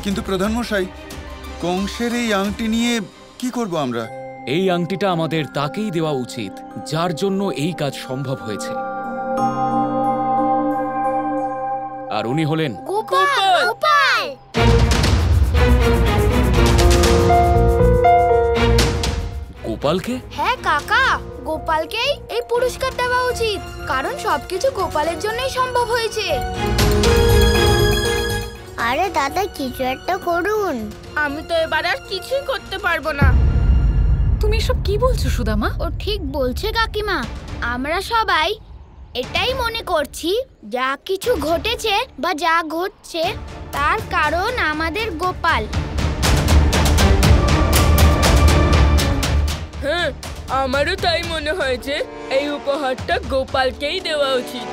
কিন্তু প্রধান মশাই, কংসের এই আংটি নিয়ে কি করব আমরা? এই আংটিটা আমাদের তাকেই দেওয়া উচিত যার জন্য এই কাজ সম্ভব হয়েছে, আর উনি হলেন গোপাল। গোপালকে। হ্যাঁ কাকা, গোপালকেই এই পুরস্কার দেওয়া উচিত, কারণ সবকিছু গোপালের জন্যই সম্ভব হয়েছে। আরে দাদা, কিছু একটা করুন। আমি তো এবার আর কিছুই করতে পারবো না। তুমি এসব কি বলছো সুদামা? ও ঠিক বলছে কাকিমা। আমরা সবাই এটাই মনে করছি, যা কিছু ঘটেছে বা যা ঘটছে তার কারণ আমাদের গোপাল। হ্যাঁ, আমারও তাই মনে হয় যে এই উপহারটা গোপালকেই দেওয়া উচিত।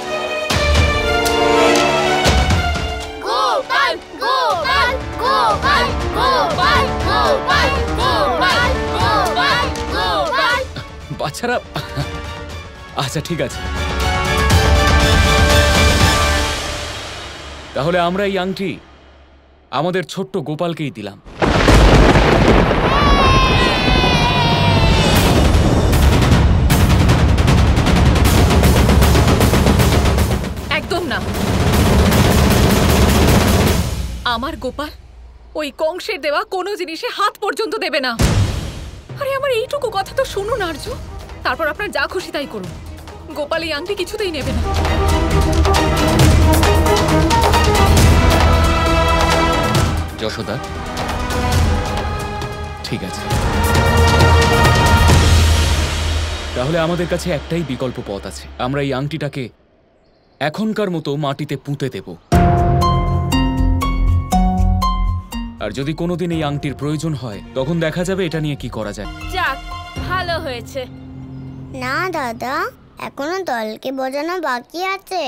গোপাল গোপাল গোপাল গোপাল গোপাল গোপাল গোপাল গোপাল। বাচ্চারা, আচ্ছা ঠিক আছে, তাহলে আমরা এই আংটি আমাদের ছোট্ট গোপালকেই দিলাম। একদম না। আমার গোপাল ওই কংসের দেওয়া কোনো জিনিসে হাত পর্যন্ত দেবে না। আরে আমার এইটুকু কথা তো শুনুন আর্য, তারপর আপনার যা খুশি তাই করুন। গোপাল এই আংটি কিছুতেই নেবে না। যশোদা, ঠিক আছে, তাহলে আমাদের কাছে একটাই বিকল্প পথ আছে। আমরা এই আংটিটাকে এখনকার মতো মাটিতে পুঁতে দেব, আর যদি কোনোদিন এই আংটির প্রয়োজন হয় তখন দেখা যাবে এটা নিয়ে কি করা যায়। যাক, ভালো হয়েছে। না দাদা, এখনো দলকে বোঝানো বাকি আছে।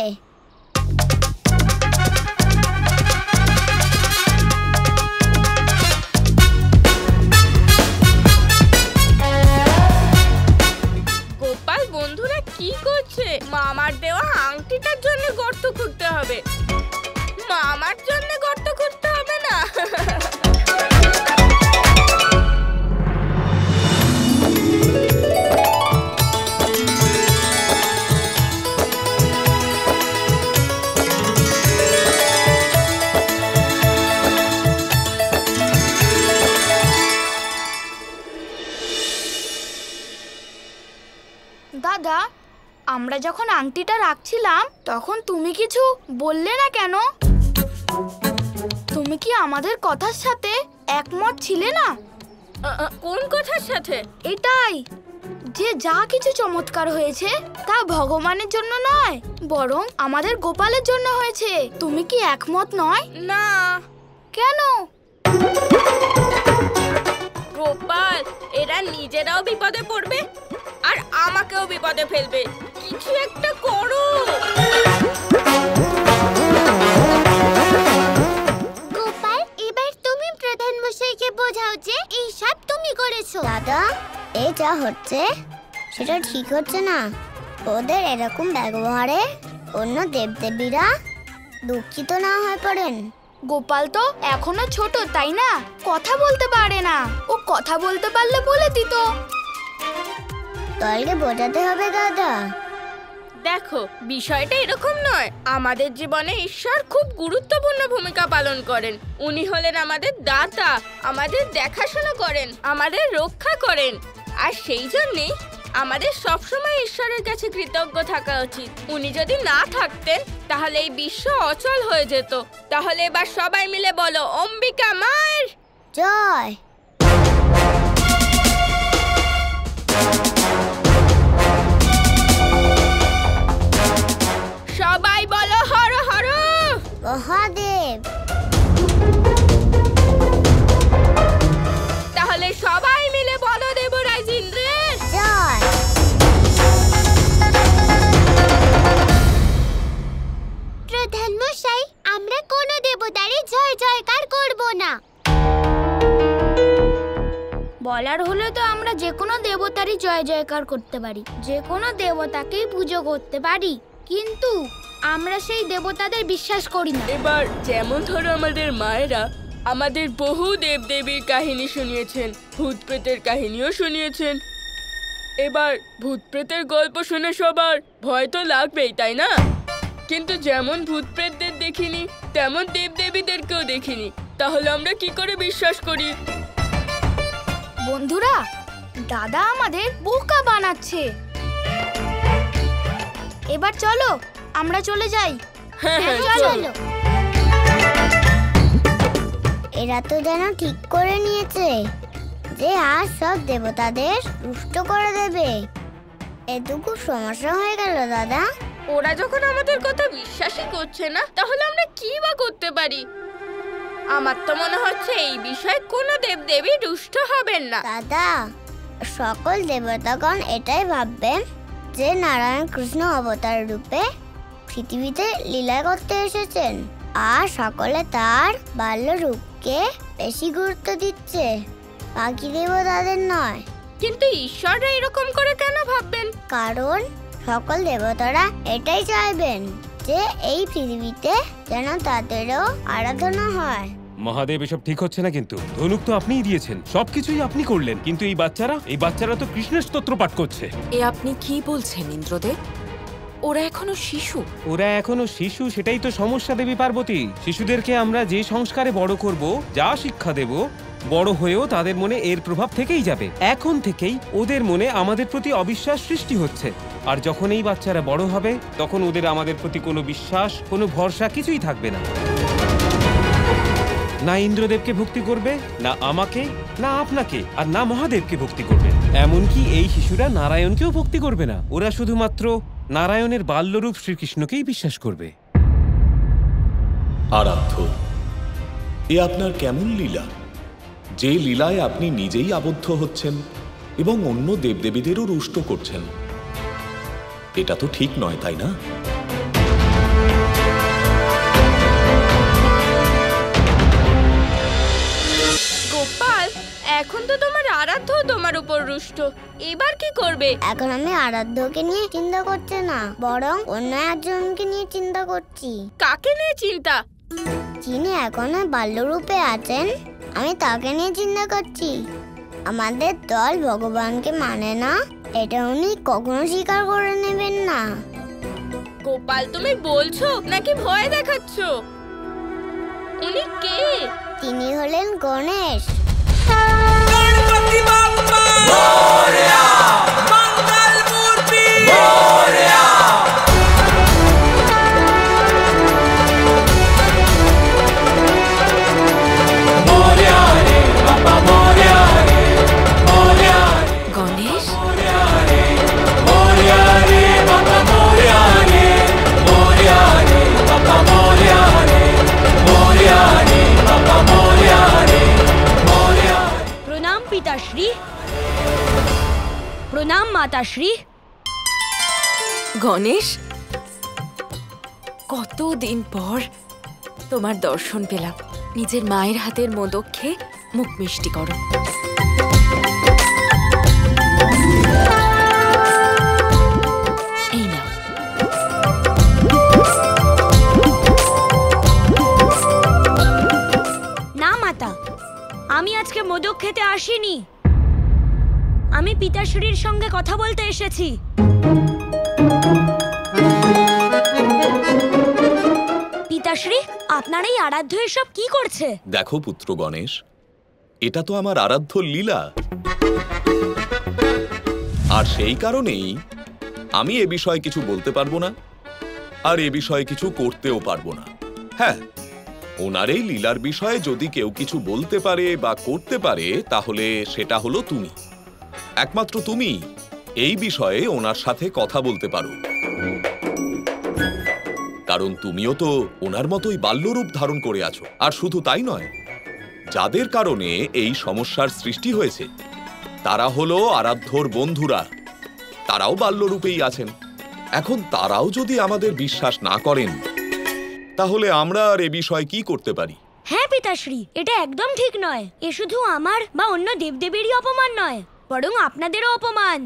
গোপাল বন্ধুরা কি করছে? মামার দেওয়া আংটিটার জন্য গর্ত খুঁড়তে হবে, মামার জন্য গর্ত খুঁড়তে হবে না। দাদা, আমরা যখন আংটিটা রাখছিলাম তখন তুমি কিছু বললে না কেন? তুমি কি আমাদের কথার সাথে একমত ছিলে না? কোন কথার সাথে? এটাই যে যা কিছু চমৎকার হয়েছে তা ভগবানের জন্য নয়, বরং আমাদের গোপালের জন্য হয়েছে। তুমি কি একমত নয়? না। কেন? গোপাল, এরা নিজেরাও বিপদে পড়বে আর আমাকেও বিপদে ফেলবে। কিছু একটা করো। গোপাল, এবার তুমি প্রধান মশাইকে বোঝাও যে এই সব তুমি করেছো। দাদা, এই যা হচ্ছে সেটা ঠিক হচ্ছে না। ওদের এরকম ব্যবহারে অন্য দেবদেবীরা দুঃখিত না হয়ে পড়েন। গোপাল তো এখনো ছোট, তাই না? কথা বলতে পারে না। ও কথা বলতে পারলে বলে দিত। দলকে বোঝাতে হবে দাদা। দেখো, বিষয়টা এরকম নয়। আমাদের জীবনে ঈশ্বর খুব গুরুত্বপূর্ণ ভূমিকা পালন করেন। উনি হলেন আমাদের দাতা, আমাদের দেখাশোনা করেন, আমাদের রক্ষা করেন। আর সেই জন্যই আমাদের সবসময় ঈশ্বরের কাছে কৃতজ্ঞ থাকা উচিত। উনি যদি না থাকতেন তাহলে এই বিশ্ব অচল হয়ে যেত। তাহলে এবার সবাই মিলে বলো, অম্বিকা মায়ের জয়। সবাই বলো, হর হর মহাদেব। তাহলে সবাই মিলে বলো, দেবরাজ ইন্দ্রের জয়। প্রধান মশাই, আমরা কোনো দেবতারই জয় জয়কার করব না। বলার হলে তো আমরা যে কোনো দেবতারই জয় জয়কার করতে পারি, যে কোনো দেবতাকেই পুজো করতে পারি, কিন্তু আমরা সেই দেবতাদের বিশ্বাস করি না। এবার যেমন ধরো আমাদের মায়েরা আমাদের বহু দেবদেবীর কাহিনী শুনিয়েছেন, ভূত প্রেতের কাহিনীও শুনিয়েছেন। এবার ভূত প্রেতের গল্প শুনে সবার ভয় তো লাগবেই, তাই না? কিন্তু যেমন ভূত প্রেতদের দেখিনি তেমন দেবদেবীদেরকেও দেখিনি, তাহলে আমরা কি করে বিশ্বাস করি? বন্ধুরা, দাদা আমাদের বোকা বানাচ্ছে। এবার চলো আমরা চলে যাই। হ্যাঁ হ্যাঁ চলো। চলো। এরা তো যেন ঠিক করে নিয়েছে যে আজ সব দেবতাদের রুষ্ট করে দেবে। এটুকু সমস্যা হয়ে গেল দাদা। ওরা যখন আমাদের কথা বিশ্বাসই করছে না, তাহলে আমরা কি বা করতে পারি? আমার তো মনে হচ্ছে এই বিষয়ে কোনো দেবদেবী রুষ্ট হবেন না। দাদা, সকল দেবতাগণ এটাই ভাববেন যে নারায়ণ কৃষ্ণ অবতার রূপে পৃথিবীতে লীলা করতে এসেছেন, আর সকলে তার বাল্য রূপকে বেশি গুরুত্ব দিচ্ছে, বাকি দেবতাদের নয়। কিন্তু ঈশ্বররা এরকম করে কেন ভাববেন? কারণ সকল দেবতারা এটাই চাইবেন যে এই পৃথিবীতে যেন তাদেরও আরাধনা হয়। মহাদেব, এসব ঠিক হচ্ছে না কিন্তু। ধনুক তো আপনিই দিয়েছেন, সবকিছুই আপনি করলেন, কিন্তু এই বাচ্চারা তো কৃষ্ণের স্তোত্র পাঠ করছে। এ আপনি কি বলছেন ইন্দ্রদেব? ওরা এখনো শিশু। ওরা এখনো শিশু, সেটাই তো সমস্যা দেবী পার্বতী। শিশুদেরকে আমরা যে সংস্কারে বড় করব, যা শিক্ষা দেব, বড় হয়েও তাদের মনে এর প্রভাব থেকেই যাবে। এখন থেকেই ওদের মনে আমাদের প্রতি অবিশ্বাস সৃষ্টি হচ্ছে, আর যখন এই বাচ্চারা বড় হবে তখন ওদের আমাদের প্রতি কোনো বিশ্বাস, কোনো ভরসা কিছুই থাকবে না। না ইন্দ্রদেবকে ভক্তি করবে, না আমাকে, না আপনাকে, আর না মহাদেবকে ভক্তি করবে। এমনকি এই শিশুরা নারায়ণকেও ভক্তি করবে না। ওরা শুধুমাত্র নারায়ণের বাল্যরূপ শ্রীকৃষ্ণকেই বিশ্বাস করবে। আরাধ্য, এ আপনার কেমন লীলা, যে লীলায় আপনি নিজেই আবদ্ধ হচ্ছেন এবং অন্য দেবদেবীদেরও রুষ্ট করছেন? এটা তো ঠিক নয়, তাই না? গোপাল, এখন তো তোমার আরাধ্য তোমার উপর রুষ্ট, এবার কি করবে? এখন আমি আরাধ্যকে নিয়ে চিন্তা করছি না, বরং অন্য একজনকে নিয়ে চিন্তা করছি। কাকে নিয়ে চিন্তা? যিনি এখনো বাল্যরূপে আছেন, আমি তাকে নিয়ে চিন্তা করছি। আমাদের দল ভগবানকে মানে না, এটা উনি কখনো স্বীকার করে নেবেন না। গোপাল, তুমি বলছো নাকি ভয় দেখাচ্ছ? উনি কে? তিনি হলেন গণেশ। গণেশ, প্রণাম পিতাশ্রী, প্রণাম মাতাশ্রী। গণেশ, কতদিন পর তোমার দর্শন পেলাম। নিজের মায়ের হাতের মোদক খেয়ে মুখ মিষ্টি করো। এই নাও। না মাতা, আমি আজকে মোদক খেতে আসিনি, আমি পিতাশ্রীর সঙ্গে কথা বলতে এসেছি। পিতাশ্রী, আপনার এই আরাধ্য এসব কি করছে? দেখো পুত্র গণেশ, এটা তো আমার আরাধ্য লীলা, আর সেই কারণেই আমি এ বিষয়ে কিছু বলতে পারবো না, আর এ বিষয়ে কিছু করতেও পারবো না। হ্যাঁ, ওনার এই লীলার বিষয়ে যদি কেউ কিছু বলতে পারে বা করতে পারে, তাহলে সেটা হলো তুমি। একমাত্র তুমি এই বিষয়ে ওনার সাথে কথা বলতে পারো, কারণ তুমিও তো ওনার মতোই বাল্যরূপ ধারণ করে আছো। আর শুধু তাই নয়, যাদের কারণে এই সমস্যার সৃষ্টি হয়েছে তারা হলো আরাধ্যর বন্ধুরা, তারাও বাল্যরূপেই আছেন। এখন তারাও যদি আমাদের বিশ্বাস না করেন, তাহলে আমরা আর এ বিষয়ে কি করতে পারি? হ্যাঁ পিতাশ্রী, এটা একদম ঠিক নয়। এ শুধু আমার বা অন্য দেবদেবীরই অপমান নয়, বরং আপনাদেরও অপমান।